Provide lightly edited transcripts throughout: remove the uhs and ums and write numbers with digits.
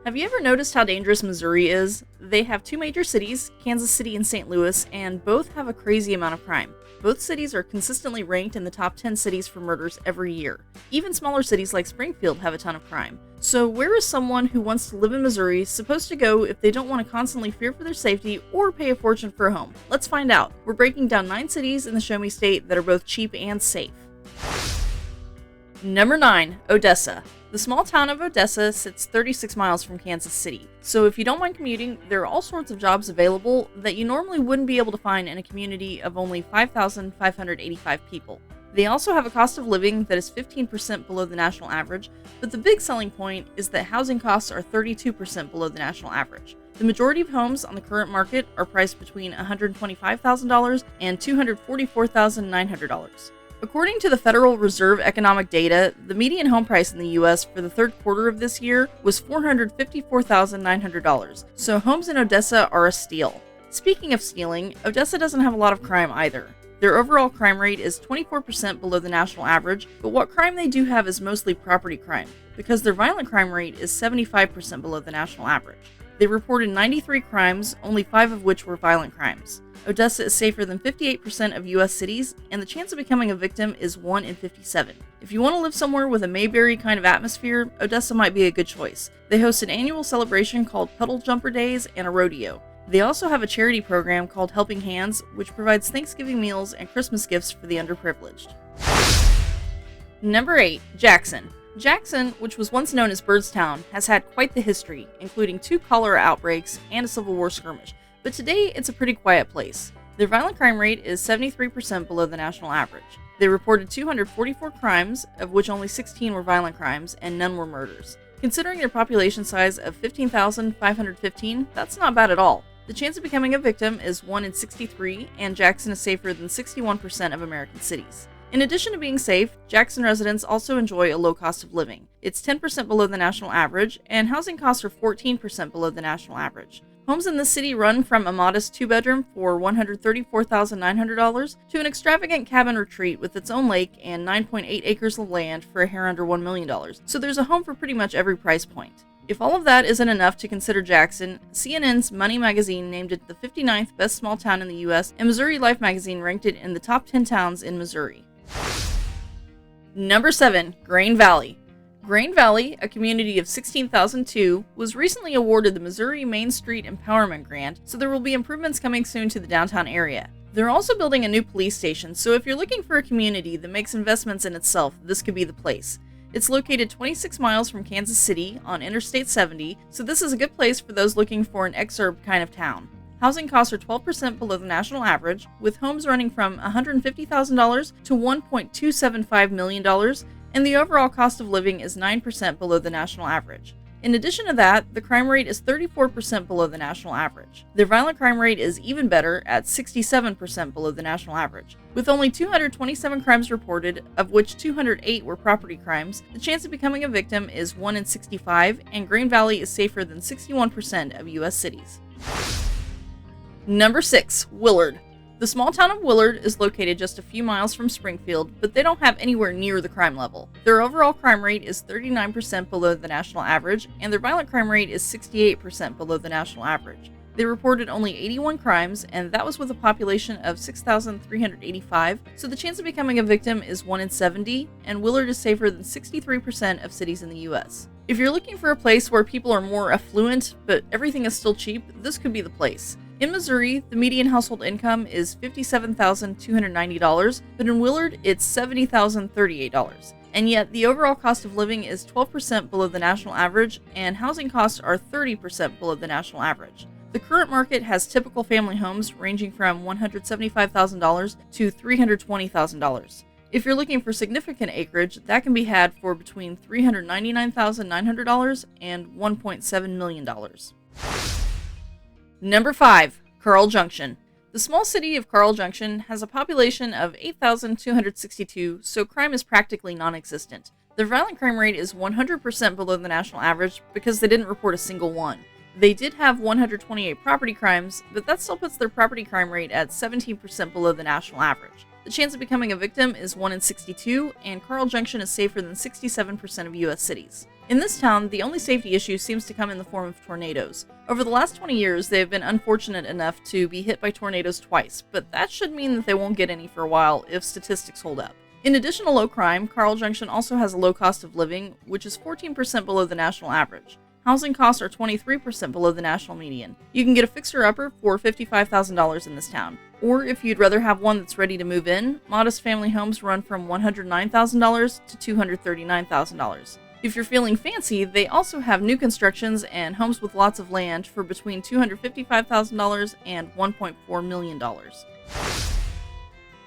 Have you ever noticed how dangerous Missouri is? They have two major cities, Kansas City and St. Louis, and both have a crazy amount of crime. Both cities are consistently ranked in the top 10 cities for murders every year. Even smaller cities like Springfield have a ton of crime. So where is someone who wants to live in Missouri supposed to go if they don't want to constantly fear for their safety or pay a fortune for a home? Let's find out. We're breaking down 9 cities in the Show Me State that are both cheap and safe. Number 9, Odessa. The small town of Odessa sits 36 miles from Kansas City, so if you don't mind commuting, there are all sorts of jobs available that you normally wouldn't be able to find in a community of only 5,585 people. They also have a cost of living that is 15% below the national average, but the big selling point is that housing costs are 32% below the national average. The majority of homes on the current market are priced between $125,000 and $244,900. According to the Federal Reserve economic data, the median home price in the U.S. for the third quarter of this year was $454,900, so homes in Odessa are a steal. Speaking of stealing, Odessa doesn't have a lot of crime either. Their overall crime rate is 24% below the national average, but what crime they do have is mostly property crime, because their violent crime rate is 75% below the national average. They reported 93 crimes, only 5 of which were violent crimes. Odessa is safer than 58% of U.S. cities, and the chance of becoming a victim is 1 in 57. If you want to live somewhere with a Mayberry kind of atmosphere, Odessa might be a good choice. They host an annual celebration called Puddle Jumper Days and a rodeo. They also have a charity program called Helping Hands, which provides Thanksgiving meals and Christmas gifts for the underprivileged. Number 8, Jackson. Jackson, which was once known as Byrdstown, has had quite the history, including 2 cholera outbreaks and a Civil War skirmish. But today, it's a pretty quiet place. Their violent crime rate is 73% below the national average. They reported 244 crimes, of which only 16 were violent crimes, and none were murders. Considering their population size of 15,515, that's not bad at all. The chance of becoming a victim is 1 in 63, and Jackson is safer than 61% of American cities. In addition to being safe, Jackson residents also enjoy a low cost of living. It's 10% below the national average, and housing costs are 14% below the national average. Homes in this city run from a modest 2-bedroom for $134,900 to an extravagant cabin retreat with its own lake and 9.8 acres of land for a hair under $1 million, so there's a home for pretty much every price point. If all of that isn't enough to consider Jackson, CNN's Money magazine named it the 59th best small town in the U.S., and Missouri Life magazine ranked it in the top 10 towns in Missouri. Number 7, Grain Valley. Grain Valley, a community of 16,002, was recently awarded the Missouri Main Street Empowerment Grant, so there will be improvements coming soon to the downtown area. They're also building a new police station, so if you're looking for a community that makes investments in itself, this could be the place. It's located 26 miles from Kansas City on Interstate 70, so this is a good place for those looking for an exurb kind of town. Housing costs are 12% below the national average, with homes running from $150,000 to $1.275 million, and the overall cost of living is 9% below the national average. In addition to that, the crime rate is 34% below the national average. Their violent crime rate is even better at 67% below the national average. With only 227 crimes reported, of which 208 were property crimes, the chance of becoming a victim is 1 in 65, and Grain Valley is safer than 61% of U.S. cities. Number 6, Willard. The small town of Willard is located just a few miles from Springfield, but they don't have anywhere near the crime level. Their overall crime rate is 39% below the national average, and their violent crime rate is 68% below the national average. They reported only 81 crimes, and that was with a population of 6,385, so the chance of becoming a victim is 1 in 70, and Willard is safer than 63% of cities in the U.S. If you're looking for a place where people are more affluent, but everything is still cheap, this could be the place. In Missouri, the median household income is $57,290, but in Willard, it's $70,038. And yet, the overall cost of living is 12% below the national average, and housing costs are 30% below the national average. The current market has typical family homes ranging from $175,000 to $320,000. If you're looking for significant acreage, that can be had for between $399,900 and $1.7 million. Number 5, Carl Junction. The small city of Carl Junction has a population of 8,262, so crime is practically non-existent. Their violent crime rate is 100% below the national average because they didn't report a single one. They did have 128 property crimes, but that still puts their property crime rate at 17% below the national average. The chance of becoming a victim is 1 in 62, and Carl Junction is safer than 67% of US cities. In this town, the only safety issue seems to come in the form of tornadoes. Over the last 20 years, they have been unfortunate enough to be hit by tornadoes twice, but that should mean that they won't get any for a while if statistics hold up. In addition to low crime, Carl Junction also has a low cost of living, which is 14% below the national average. Housing costs are 23% below the national median. You can get a fixer-upper for $55,000 in this town. Or if you'd rather have one that's ready to move in, modest family homes run from $109,000 to $239,000. If you're feeling fancy, they also have new constructions and homes with lots of land for between $255,000 and $1.4 million.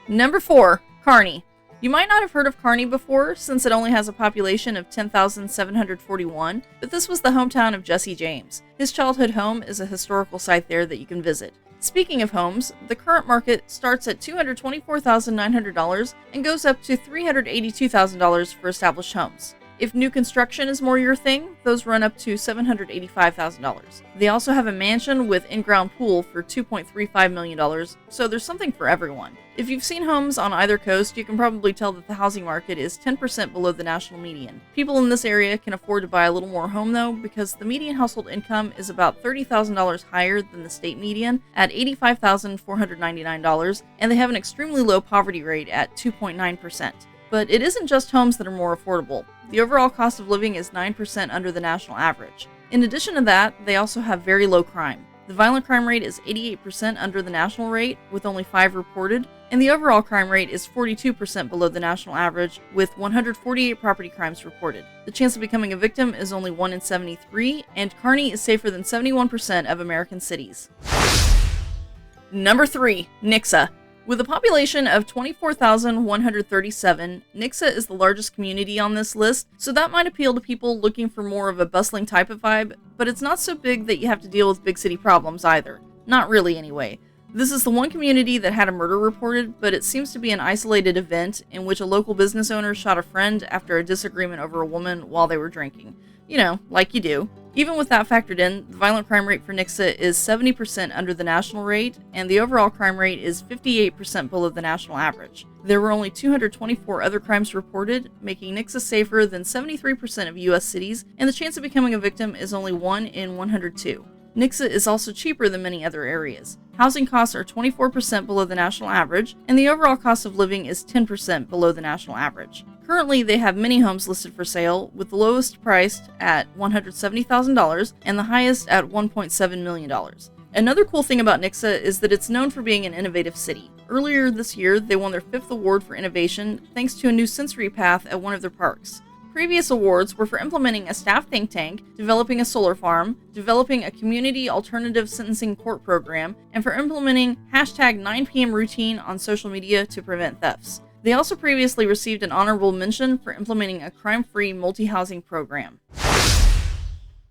Number 4. Kearney. You might not have heard of Kearney before, since it only has a population of 10,741, but this was the hometown of Jesse James. His childhood home is a historical site there that you can visit. Speaking of homes, the current market starts at $224,900 and goes up to $382,000 for established homes. If new construction is more your thing, those run up to $785,000. They also have a mansion with in-ground pool for $2.35 million, so there's something for everyone. If you've seen homes on either coast, you can probably tell that the housing market is 10% below the national median. People in this area can afford to buy a little more home though, because the median household income is about $30,000 higher than the state median at $85,499, and they have an extremely low poverty rate at 2.9%. But it isn't just homes that are more affordable. The overall cost of living is 9% under the national average. In addition to that, they also have very low crime. The violent crime rate is 88% under the national rate, with only 5 reported, and the overall crime rate is 42% below the national average, with 148 property crimes reported. The chance of becoming a victim is only 1 in 73, and Kearney is safer than 71% of American cities. Number 3. Nixa. With a population of 24,137, Nixa is the largest community on this list, so that might appeal to people looking for more of a bustling type of vibe, but it's not so big that you have to deal with big city problems either. Not really, anyway. This is the one community that had a murder reported, but it seems to be an isolated event in which a local business owner shot a friend after a disagreement over a woman while they were drinking. You know, like you do. Even with that factored in, the violent crime rate for Nixa is 70% under the national rate, and the overall crime rate is 58% below the national average. There were only 224 other crimes reported, making Nixa safer than 73% of US cities, and the chance of becoming a victim is only 1 in 102. Nixa is also cheaper than many other areas. Housing costs are 24% below the national average, and the overall cost of living is 10% below the national average. Currently, they have many homes listed for sale, with the lowest priced at $170,000 and the highest at $1.7 million. Another cool thing about Nixa is that it's known for being an innovative city. Earlier this year, they won their 5th award for innovation thanks to a new sensory path at one of their parks. Previous awards were for implementing a staff think tank, developing a solar farm, developing a community alternative sentencing court program, and for implementing hashtag 9pm routine on social media to prevent thefts. They also previously received an honorable mention for implementing a crime-free multi-housing program.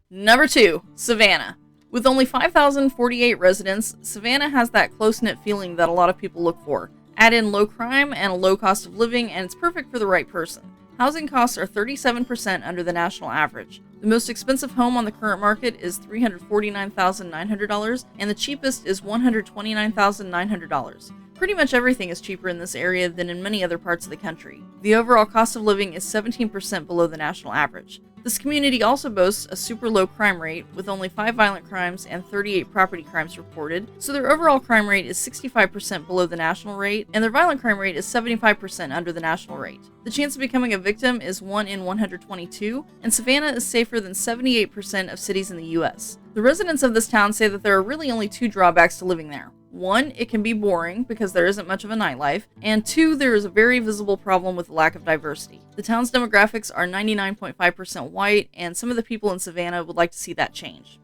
Number 2. Savannah. With only 5,048 residents, Savannah has that close-knit feeling that a lot of people look for. Add in low crime and a low cost of living, and it's perfect for the right person. Housing costs are 37% under the national average. The most expensive home on the current market is $349,900, and the cheapest is $129,900. Pretty much everything is cheaper in this area than in many other parts of the country. The overall cost of living is 17% below the national average. This community also boasts a super low crime rate, with only 5 violent crimes and 38 property crimes reported, so their overall crime rate is 65% below the national rate, and their violent crime rate is 75% under the national rate. The chance of becoming a victim is 1 in 122, and Savannah is safer than 78% of cities in the US. The residents of this town say that there are really only 2 drawbacks to living there. 1, it can be boring because there isn't much of a nightlife, and 2, there is a very visible problem with the lack of diversity. The town's demographics are 99.5% white, and some of the people in Savannah would like to see that change.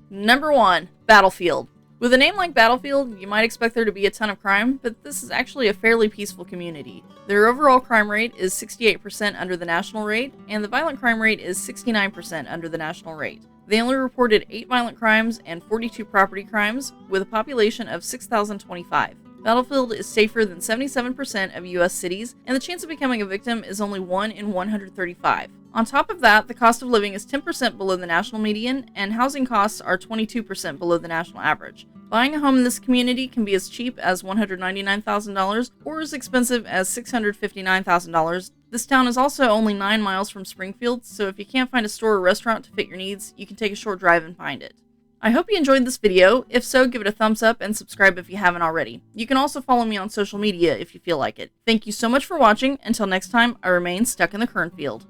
Number 1. Battlefield. With a name like Battlefield, you might expect there to be a ton of crime, but this is actually a fairly peaceful community. Their overall crime rate is 68% under the national rate, and the violent crime rate is 69% under the national rate. They only reported 8 violent crimes and 42 property crimes, with a population of 6,025. Battlefield is safer than 77% of US cities, and the chance of becoming a victim is only 1 in 135. On top of that, the cost of living is 10% below the national median, and housing costs are 22% below the national average. Buying a home in this community can be as cheap as $199,000 or as expensive as $659,000. This town is also only 9 miles from Springfield, so if you can't find a store or restaurant to fit your needs, you can take a short drive and find it. I hope you enjoyed this video. If so, give it a thumbs up and subscribe if you haven't already. You can also follow me on social media if you feel like it. Thank you so much for watching. Until next time, I remain stuck in the cornfield.